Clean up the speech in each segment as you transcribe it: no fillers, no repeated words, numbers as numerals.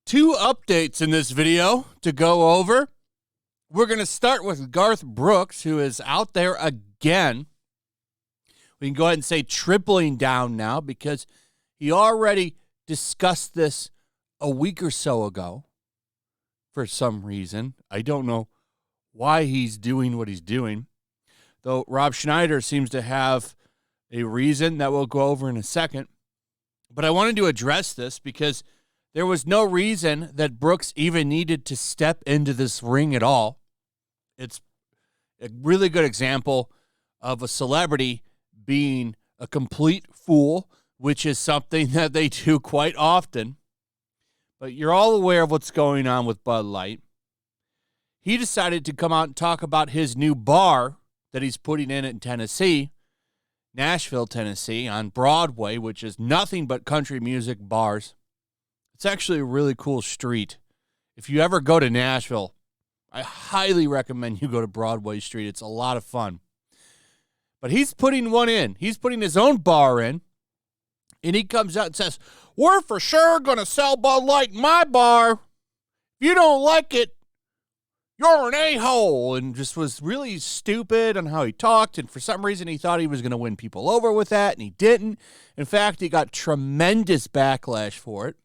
Two updates in this video to go over. We're going to start with Garth Brooks, who is out there again. We can go ahead and say tripling down now because he already discussed this a week or so ago for some reason. I don't know why he's doing what he's doing, though Rob Schneider seems to have a reason that we'll go over in a second. But I wanted to address this because there was no reason that Brooks even needed to step into this ring at all. It's a really good example of a celebrity being a complete fool, which is something that they do quite often. But you're all aware of what's going on with Budlight. He decided to come out and talk about his new bar that he's putting in Tennessee, Nashville, Tennessee, on Broadway, which is nothing but country music bars. It's actually a really cool street. If you ever go to Nashville, I highly recommend you go to Broadway Street. It's a lot of fun. But he's putting one in. He's putting his own bar in. And he comes out and says, "We're for sure going to sell Bud Light in my bar. If you don't like it, you're an a-hole." And just was really stupid on how he talked. And for some reason, he thought he was going to win people over with that, and he didn't. In fact, he got tremendous backlash for it.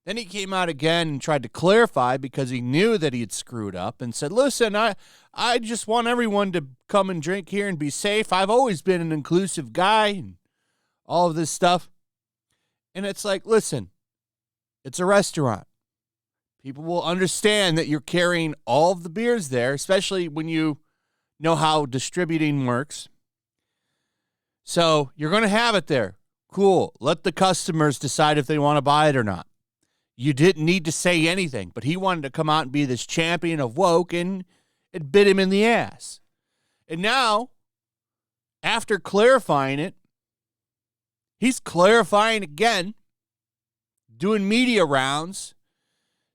Then he came out again and tried to clarify because he knew that he had screwed up and said, "Listen, I just want everyone to come and drink here and be safe. I've always been an inclusive guy," and all of this stuff. And it's like, listen, it's a restaurant. People will understand that you're carrying all of the beers there, especially when you know how distributing works. So you're going to have it there. Cool. Let the customers decide if they want to buy it or not. You didn't need to say anything, but he wanted to come out and be this champion of woke, and it bit him in the ass. And now, after clarifying it, he's clarifying again, doing media rounds,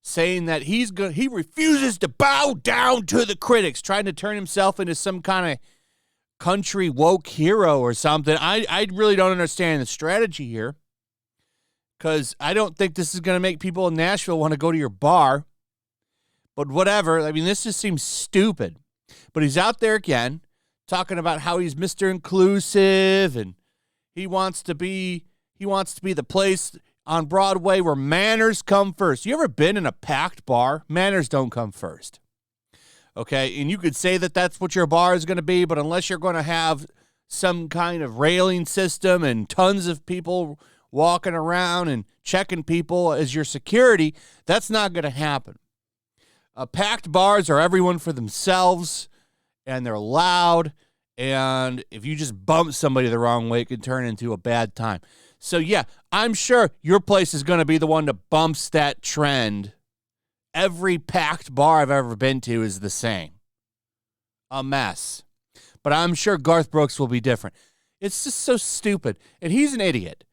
saying that he refuses to bow down to the critics, trying to turn himself into some kind of country woke hero or something. I really don't understand the strategy here. Because I don't think this is going to make people in Nashville want to go to your bar. But whatever. I mean, this just seems stupid. But he's out there again talking about how he's Mr. Inclusive and he wants to be the place on Broadway where manners come first. You ever been in a packed bar? Manners don't come first. Okay? And you could say that that's what your bar is going to be, but unless you're going to have some kind of railing system and tons of people walking around and checking people as your security, that's not going to happen. Packed bars are everyone for themselves, and they're loud, and if you just bump somebody the wrong way, it can turn into a bad time. So, yeah, I'm sure your place is going to be the one that bumps that trend. Every packed bar I've ever been to is the same. A mess. But I'm sure Garth Brooks will be different. It's just so stupid, and he's an idiot.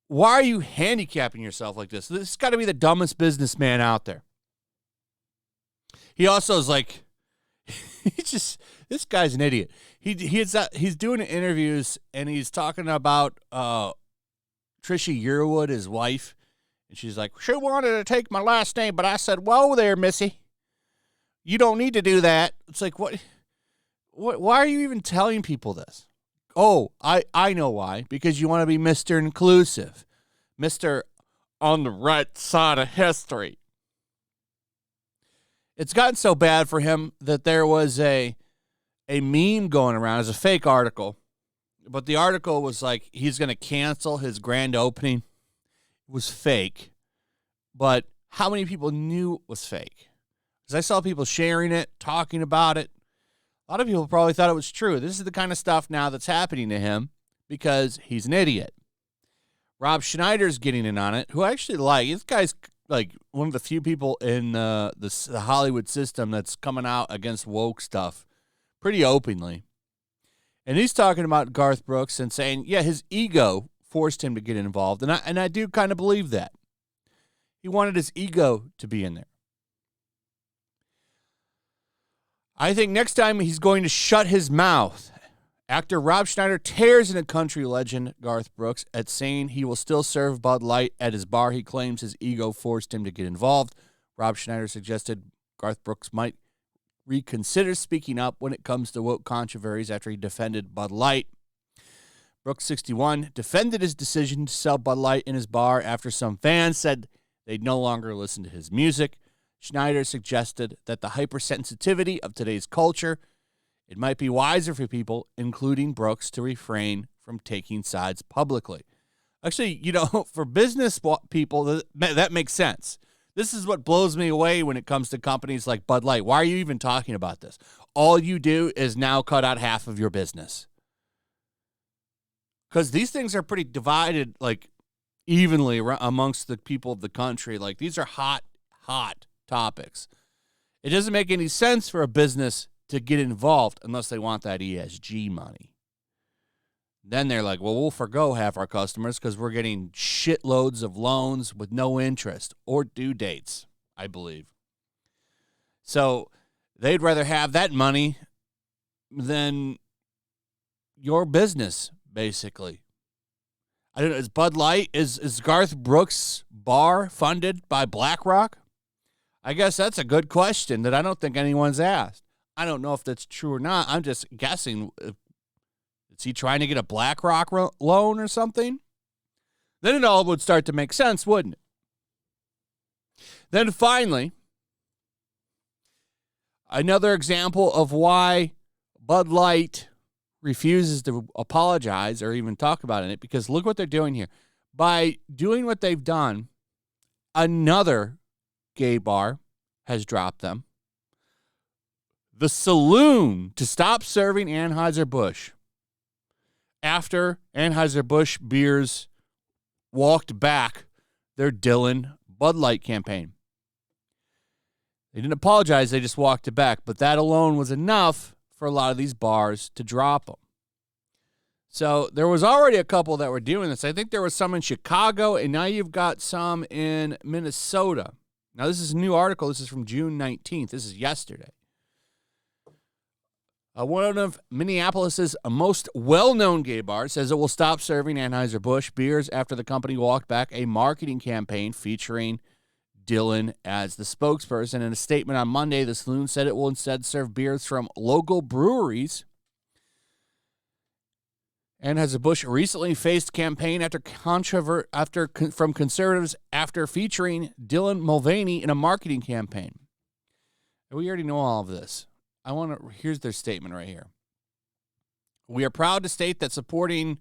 Why are you handicapping yourself like this? This has got to be the dumbest businessman out there. He also is like, this guy's an idiot. He's doing interviews, and he's talking about Trisha Yearwood, his wife, and she's like, "She wanted to take my last name, but I said, whoa there, missy. You don't need to do that." It's like, what? Why are you even telling people this? Oh, I know why. Because you want to be Mr. Inclusive. Mr. on the right side of history. It's gotten so bad for him that there was a meme going around. It's a fake article. But the article was like, he's going to cancel his grand opening. It was fake. But how many people knew it was fake? Because I saw people sharing it, talking about it. A lot of people probably thought it was true. This is the kind of stuff now that's happening to him because he's an idiot. Rob Schneider's getting in on it, who I actually like. This guy's like one of the few people in the Hollywood system that's coming out against woke stuff pretty openly. And he's talking about Garth Brooks and saying, yeah, his ego forced him to get involved. And I do kind of believe that. He wanted his ego to be in there. I think next time he's going to shut his mouth Actor Rob Schneider tears into country legend Garth Brooks at saying he will still serve Bud Light at his bar. He claims his ego forced him to get involved. Rob Schneider suggested Garth Brooks might reconsider speaking up when it comes to woke controversies after he defended Bud Light. Brooks, 61, defended his decision to sell Bud Light in his bar after some fans said they'd no longer listen to his music. Schneider suggested that the hypersensitivity of today's culture, it might be wiser for people, including Brooks, to refrain from taking sides publicly. Actually, for business people, that makes sense. This is what blows me away when it comes to companies like Bud Light. Why are you even talking about this? All you do is now cut out half of your business. Because these things are pretty divided, evenly amongst the people of the country. These are hot topics. It doesn't make any sense for a business to get involved unless they want that ESG money. Then they're like, well, we'll forgo half our customers because we're getting shitloads of loans with no interest or due dates, I believe. So they'd rather have that money than your business, basically. I don't know. Is Bud Light, is Garth Brooks' bar funded by BlackRock? I guess that's a good question that I don't think anyone's asked. I don't know if that's true or not. I'm just guessing. Is he trying to get a BlackRock loan or something? Then it all would start to make sense, wouldn't it? Then finally, another example of why Bud Light refuses to apologize or even talk about it, because look what they're doing here. By doing what they've done, another gay bar has dropped them. The Saloon to stop serving Anheuser-Busch after Anheuser-Busch beers walked back their Dylan Bud Light campaign. They didn't apologize, they just walked it back. But that alone was enough for a lot of these bars to drop them. So there was already a couple that were doing this. I think there was some in Chicago, and now you've got some in Minnesota. Now, this is a new article. This is from June 19th. This is yesterday. One of Minneapolis's most well-known gay bars says it will stop serving Anheuser-Busch beers after the company walked back a marketing campaign featuring Dylan as the spokesperson. In a statement on Monday, the Saloon said it will instead serve beers from local breweries. Anheuser-Busch recently faced campaign from conservatives after featuring Dylan Mulvaney in a marketing campaign. We already know all of this. Here's their statement right here. We are proud to state that supporting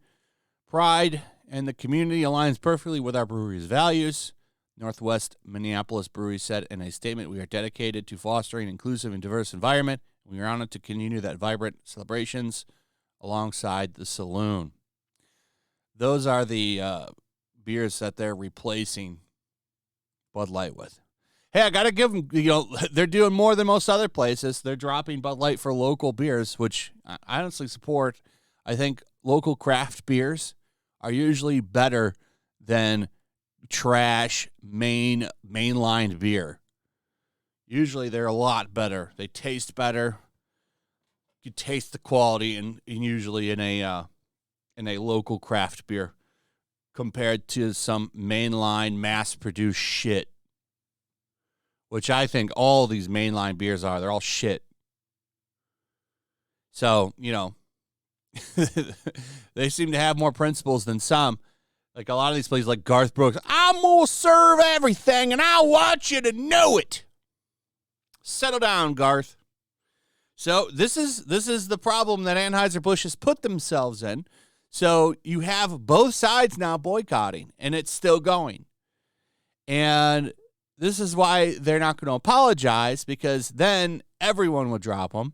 Pride and the community aligns perfectly with our brewery's values. Northwest Minneapolis Brewery said in a statement, we are dedicated to fostering an inclusive and diverse environment. We are honored to continue that vibrant celebrations alongside the Saloon. Those are the beers that they're replacing Bud Light with. Hey, I got to give them, they're doing more than most other places. They're dropping Bud Light for local beers, which I honestly support. I think local craft beers are usually better than trash mainline beer. Usually they're a lot better. They taste better. You taste the quality and usually in a local craft beer compared to some mainline mass-produced shit, which I think all these mainline beers are. They're all shit. So, they seem to have more principles than some. Like a lot of these places like Garth Brooks, I'm going to serve everything and I want you to know it. Settle down, Garth. So this is the problem that Anheuser-Busch has put themselves in. So you have both sides now boycotting, and it's still going. And this is why they're not going to apologize, because then everyone would drop them.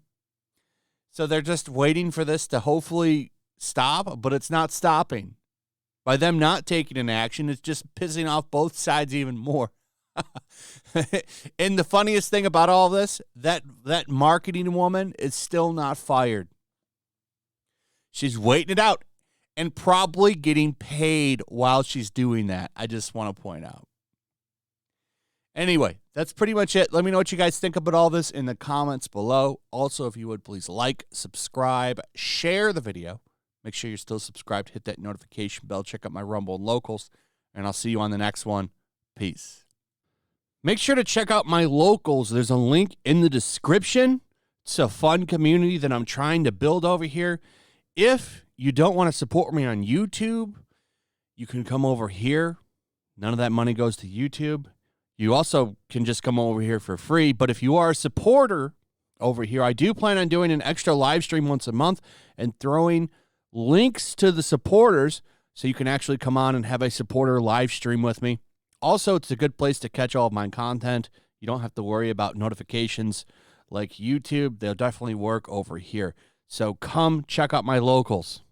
So they're just waiting for this to hopefully stop, but it's not stopping. By them not taking an action, it's just pissing off both sides even more. And the funniest thing about all this, that marketing woman is still not fired. She's waiting it out and probably getting paid while she's doing that. I just want to point out. Anyway, that's pretty much it. Let me know what you guys think about all this in the comments below. Also, if you would, please like, subscribe, share the video. Make sure you're still subscribed. Hit that notification bell. Check out my Rumble and Locals. And I'll see you on the next one. Peace. Make sure to check out my Locals. There's a link in the description. It's a fun community that I'm trying to build over here. If you don't want to support me on YouTube, you can come over here. None of that money goes to YouTube. You also can just come over here for free. But if you are a supporter over here, I do plan on doing an extra live stream once a month and throwing links to the supporters so you can actually come on and have a supporter live stream with me. Also, it's a good place to catch all of my content. You don't have to worry about notifications like YouTube. They'll definitely work over here. So come check out my Locals.